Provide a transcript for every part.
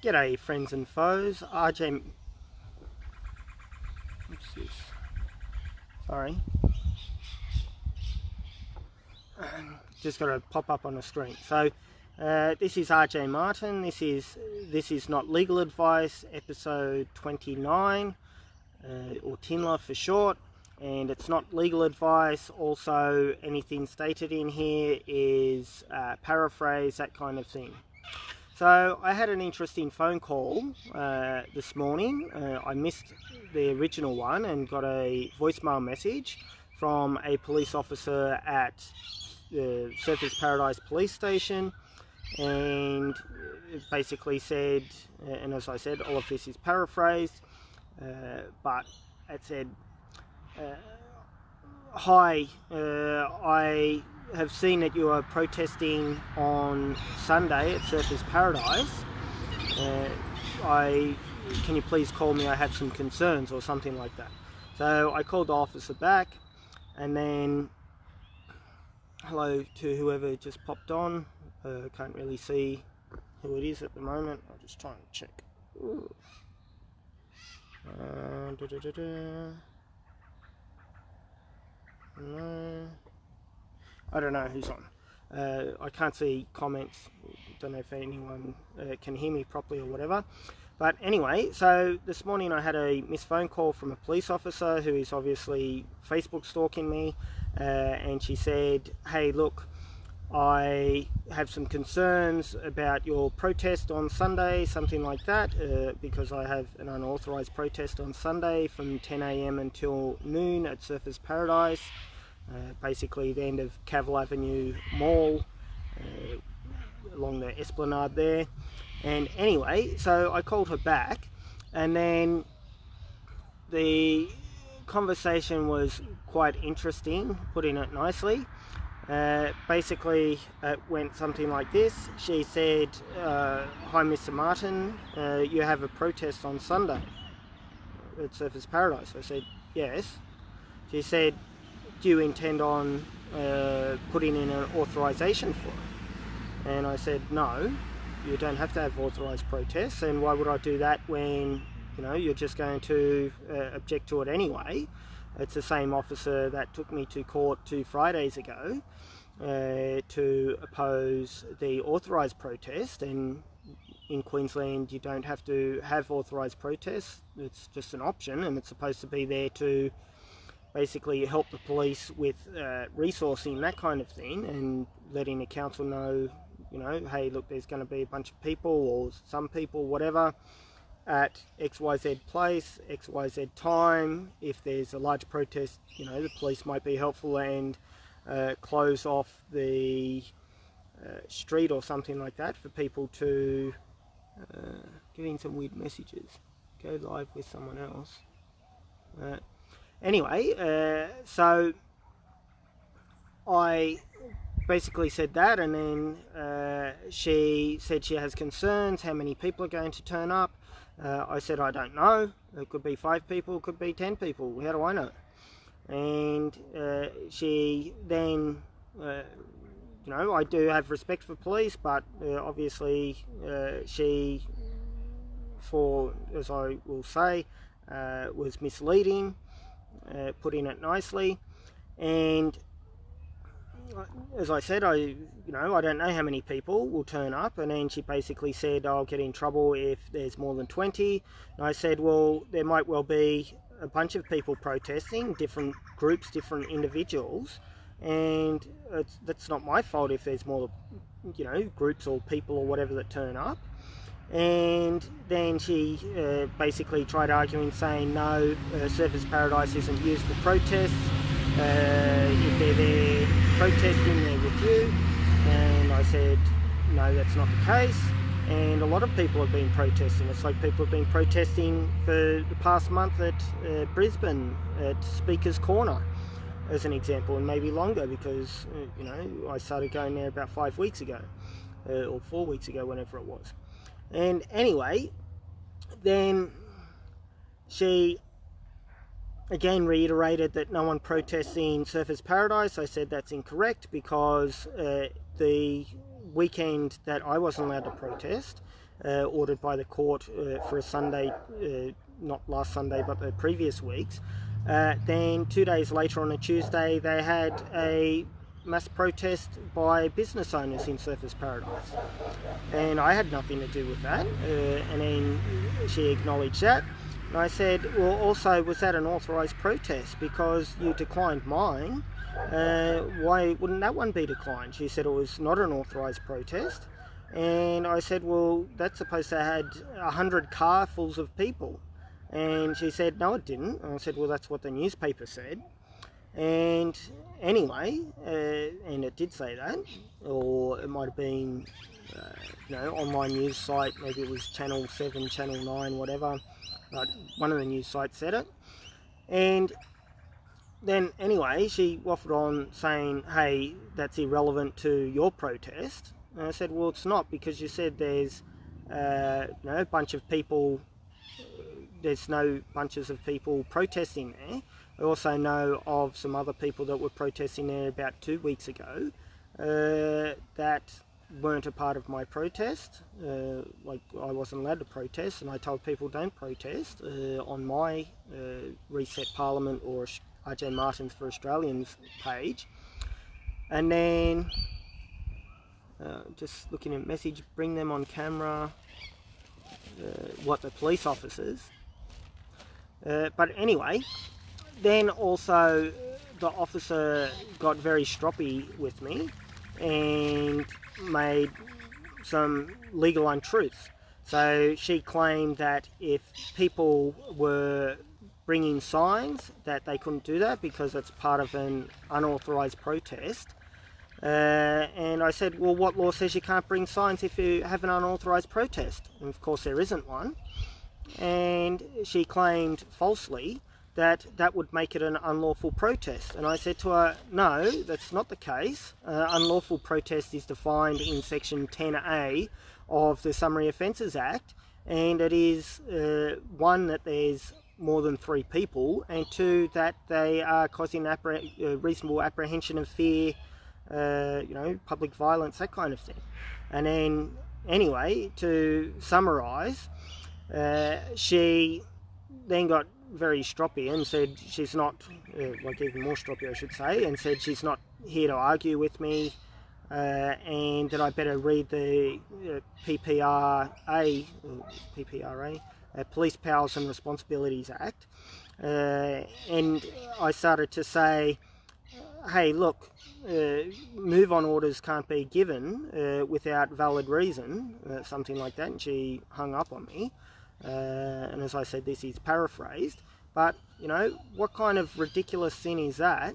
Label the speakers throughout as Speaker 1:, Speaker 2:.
Speaker 1: G'day friends and foes, Arjay, what's this? Sorry. Just got to pop up on the screen. So this is Arjay Martin, this is Not Legal Advice, episode 29, or TINLA for short, and it's not legal advice. Also, anything stated in here is paraphrased, that kind of thing. So I had an interesting phone call this morning. I missed the original one and got a voicemail message from a police officer at the Surfers Paradise police station, and it basically said, and as I said, all of this is paraphrased, but it said, hi, I have seen that you are protesting on Sunday at Surfers Paradise. Can you please call me? I have some concerns, or something like that. So I called the officer back, and then hello to whoever just popped on. Can't really see who it is at the moment. I'll just try and check. No, I don't know who's on. I can't see comments. Don't know if anyone can hear me properly or whatever. But anyway, so this morning I had a missed phone call from a police officer who is obviously Facebook stalking me, and she said, hey, look, I have some concerns about your protest on Sunday, something like that, because I have an unauthorised protest on Sunday from 10 AM until noon at Surfers Paradise, basically the end of Cavill Avenue Mall, along the esplanade there. And anyway, so I called her back, and then the conversation was quite interesting, putting it nicely. Basically, it went something like this. She said, hi Mr. Martin, you have a protest on Sunday at Surfers Paradise. I said, yes. She said, do you intend on putting in an authorisation for it? And I said, no, you don't have to have authorised protests, and why would I do that when, you know, you're just going to object to it anyway? It's the same officer that took me to court 2 Fridays ago to oppose the authorised protest, and in Queensland you don't have to have authorised protests. It's just an option, and it's supposed to be there to basically help the police with resourcing, that kind of thing, and letting the council know, you know, hey, look, there's going to be a bunch of people, or some people, whatever, at XYZ place, XYZ time. If there's a large protest, you know, the police might be helpful and close off the street or something like that for people to getting some weird messages. Go live with someone else. Anyway, so I basically said that, and then she said she has concerns, how many people are going to turn up. I said, I don't know. It could be 5 people, it could be 10 people. How do I know? And she then, you know, I do have respect for police, but obviously she, for, as I will say, was misleading, putting it nicely. And as I said, I don't know how many people will turn up, and then she basically said I'll get in trouble if there's more than 20. And I said, well, there might well be a bunch of people protesting, different groups, different individuals, and that's not my fault if there's more, you know, groups or people or whatever that turn up. And then she basically tried arguing, saying no, Surfers Paradise isn't used for protests. If they're there protesting, they're with you. And I said, no, that's not the case. And a lot of people have been protesting. It's like people have been protesting for the past month at Brisbane, at Speaker's Corner, as an example, and maybe longer, because, you know, I started going there about 5 weeks ago, or 4 weeks ago, whenever it was. And anyway, then she again reiterated that no one protesting Surfers Paradise. I said that's incorrect, because the weekend that I wasn't allowed to protest, ordered by the court for a Sunday, not last Sunday but the previous weeks, then 2 days later on a Tuesday they had a mass protest by business owners in Surfers Paradise, and I had nothing to do with that. And then she acknowledged that, and I said, well, also, was that an authorised protest? Because you declined mine, why wouldn't that one be declined? She said it was not an authorised protest. And I said, well, that's supposed to have had 100 carfuls of people. And she said, no, it didn't. And I said, well, that's what the newspaper said. And anyway, and it did say that, or it might have been, online news site, maybe it was Channel 7, Channel 9, whatever, but one of the news sites said it. And then anyway, she waffled on saying, hey, that's irrelevant to your protest. And I said, well, it's not, because you said there's a bunch of people, there's no bunches of people protesting there. I also know of some other people that were protesting there about 2 weeks ago that weren't a part of my protest. Like, I wasn't allowed to protest, and I told people don't protest on my Reset Parliament or Arjay Martins for Australians page. And then just looking at message, bring them on camera, what, the police officers. But anyway, then also the officer got very stroppy with me and made some legal untruths. So she claimed that if people were bringing signs, that they couldn't do that because it's part of an unauthorised protest. And I said, well, what law says you can't bring signs if you have an unauthorised protest? And of course there isn't one. And she claimed falsely that that would make it an unlawful protest. And I said to her, no, that's not the case. Unlawful protest is defined in section 10A of the Summary Offences Act, and it is one, that there's more than 3 people, and 2, that they are causing reasonable apprehension of fear, public violence, that kind of thing. And then anyway, to summarise, she then got very stroppy and said she's not, even more stroppy I should say, and said she's not here to argue with me, and that I better read the PPRA, Police Powers and Responsibilities Act. And I started to say, hey, look, move on orders can't be given without valid reason, something like that, and she hung up on me. And as I said, this is paraphrased, but what kind of ridiculous thing is that?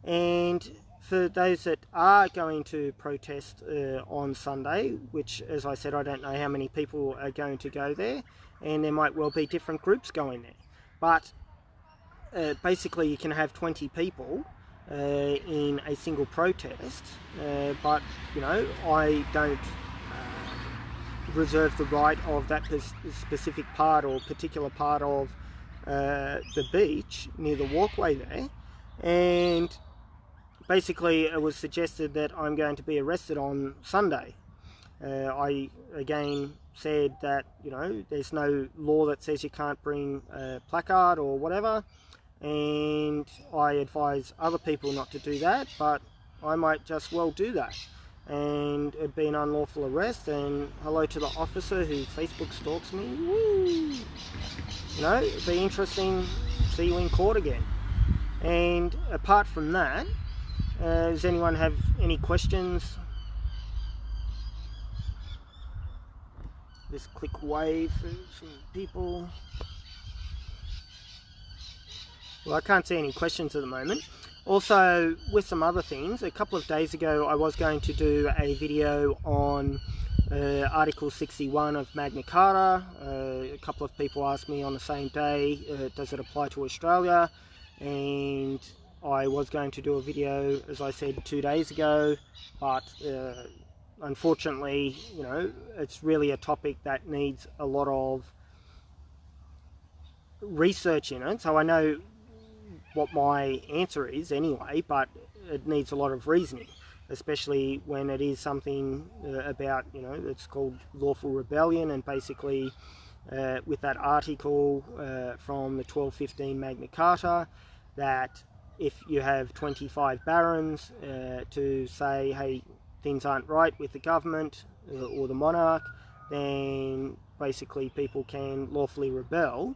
Speaker 1: And for those that are going to protest on Sunday, which, as I said, I don't know how many people are going to go there, and there might well be different groups going there, but basically you can have 20 people in a single protest, but I don't reserve the right of that specific part or particular part of the beach near the walkway there. And basically it was suggested that I'm going to be arrested on Sunday. I again said that there's no law that says you can't bring a placard or whatever, and I advise other people not to do that, but I might just well do that, and it'd be an unlawful arrest. And hello to the officer who Facebook stalks me. Woo! It'd be interesting to see you in court again. And apart from that, does anyone have any questions? Just click wave for some people. Well, I can't see any questions at the moment. Also, with some other things, a couple of days ago I was going to do a video on Article 61 of Magna Carta. A couple of people asked me on the same day, does it apply to Australia? And I was going to do a video, as I said, 2 days ago, but unfortunately, it's really a topic that needs a lot of research in it. So I know what my answer is anyway, but it needs a lot of reasoning. especially when it is something about, it's called lawful rebellion, and basically with that article from the 1215 Magna Carta, that if you have 25 barons to say, hey, things aren't right with the government or the monarch, then basically people can lawfully rebel.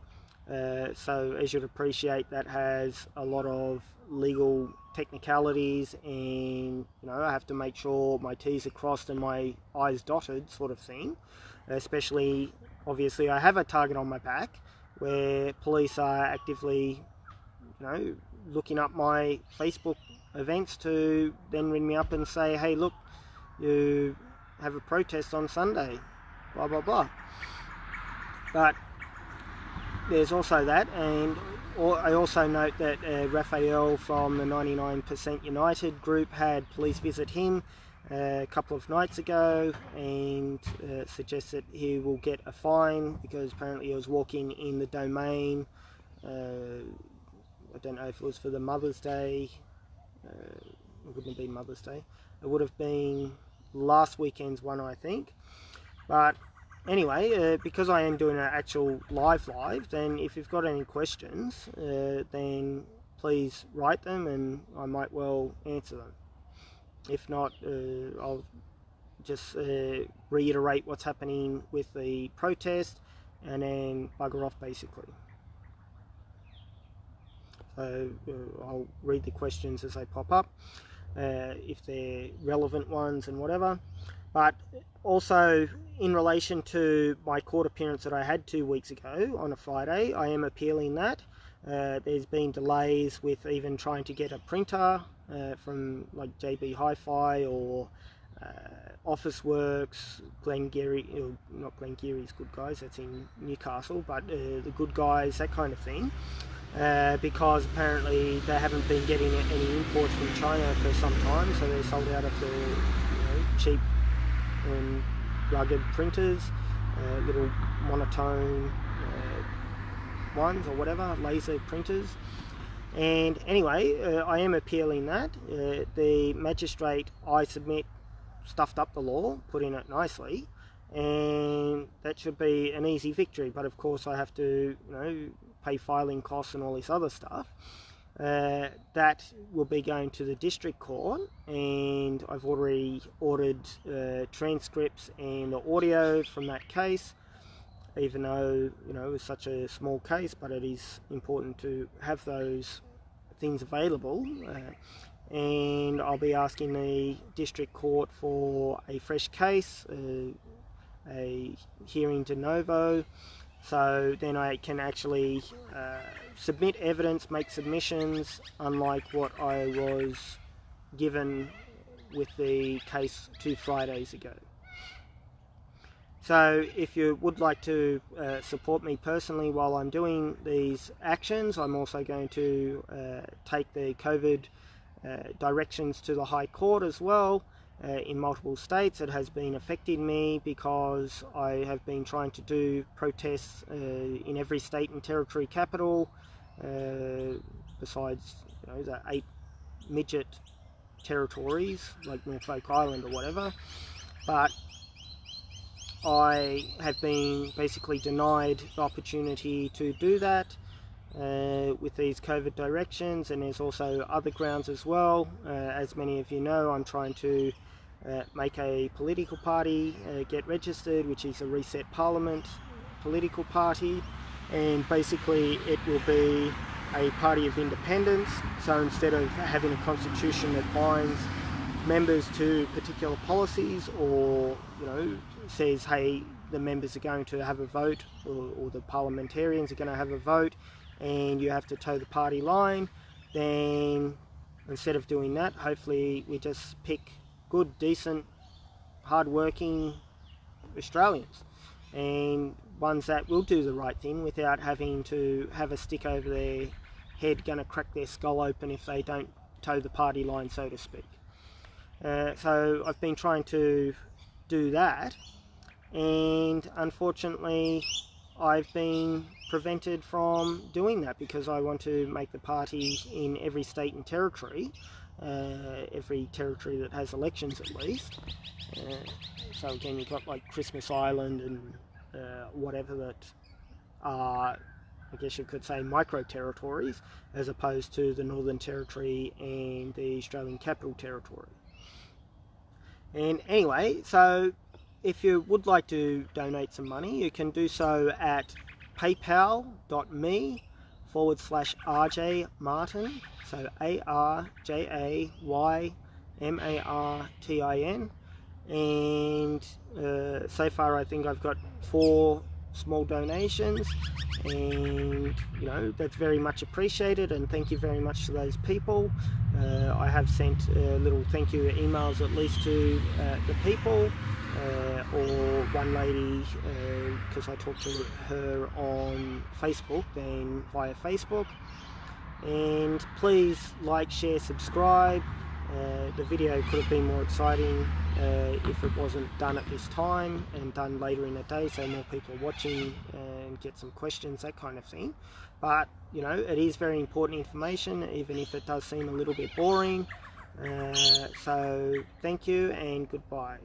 Speaker 1: So as you'd appreciate, that has a lot of legal technicalities, and I have to make sure my T's are crossed and my I's dotted, sort of thing. Especially, obviously, I have a target on my back where police are actively, looking up my Facebook events to then ring me up and say, hey, look, you have a protest on Sunday, blah blah blah. But there's also that, and I also note that Raphael from the 99% United group had police visit him a couple of nights ago, and suggests that he will get a fine because apparently he was walking in the domain. I don't know if it was for the Mother's Day. It wouldn't have been Mother's Day. It would have been last weekend's one, I think. But anyway, because I am doing an actual live, then if you've got any questions, then please write them and I might well answer them. If not, I'll just reiterate what's happening with the protest and then bugger off, basically. So I'll read the questions as they pop up, if they're relevant ones and whatever. But also, in relation to my court appearance that I had 2 weeks ago on a Friday, I am appealing that. There's been delays with even trying to get a printer from like JB Hi-Fi or Officeworks, Glengarry, not Glengarry's Good Guys, that's in Newcastle, but the Good Guys, that kind of thing. Because apparently they haven't been getting any imports from China for some time, so they're sold out of the cheap and rugged printers, little monotone ones or whatever, laser printers. And anyway, I am appealing that. The magistrate, I submit, stuffed up the law, put in it nicely, and that should be an easy victory. But of course I have to, pay filing costs and all this other stuff. That will be going to the district court, and I've already ordered transcripts and the audio from that case, even though it's such a small case, but it is important to have those things available. And I'll be asking the district court for a fresh case, a hearing de novo, so then I can actually submit evidence, make submissions, unlike what I was given with the case 2 Fridays ago. So if you would like to support me personally while I'm doing these actions, I'm also going to take the COVID directions to the High Court as well. In multiple states. It has been affecting me because I have been trying to do protests in every state and territory capital, besides the 8 midget territories like Norfolk Island or whatever. But I have been basically denied the opportunity to do that with these COVID directions, and there's also other grounds as well. As many of you know, I'm trying to make a political party get registered, which is a Reset Parliament political party, and basically it will be a party of independence. So instead of having a constitution that binds members to particular policies, or says, hey, the members are going to have a vote, or the parliamentarians are going to have a vote and you have to toe the party line, then instead of doing that, hopefully we just pick good, decent, hard-working Australians, and ones that will do the right thing without having to have a stick over their head going to crack their skull open if they don't toe the party line, so to speak. So I've been trying to do that, and unfortunately I've been prevented from doing that because I want to make the party in every state and territory. every territory that has elections at least. So again, you've got like Christmas Island and whatever that are, I guess you could say, micro territories, as opposed to the Northern Territory and the Australian Capital Territory. And anyway, so if you would like to donate some money, you can do so at paypal.me/Arjay Martin, so ARJAYMARTIN. And so far I think I've got 4 small donations, and you know, that's very much appreciated, and thank you very much to those people. I have sent little thank you emails at least to the people, or one lady, because I talked to her on Facebook, then via Facebook. And please like, share, subscribe. The video could have been more exciting if it wasn't done at this time and done later in the day, so more people are watching and get some questions, that kind of thing. But you know, it is very important information, even if it does seem a little bit boring. So thank you and goodbye.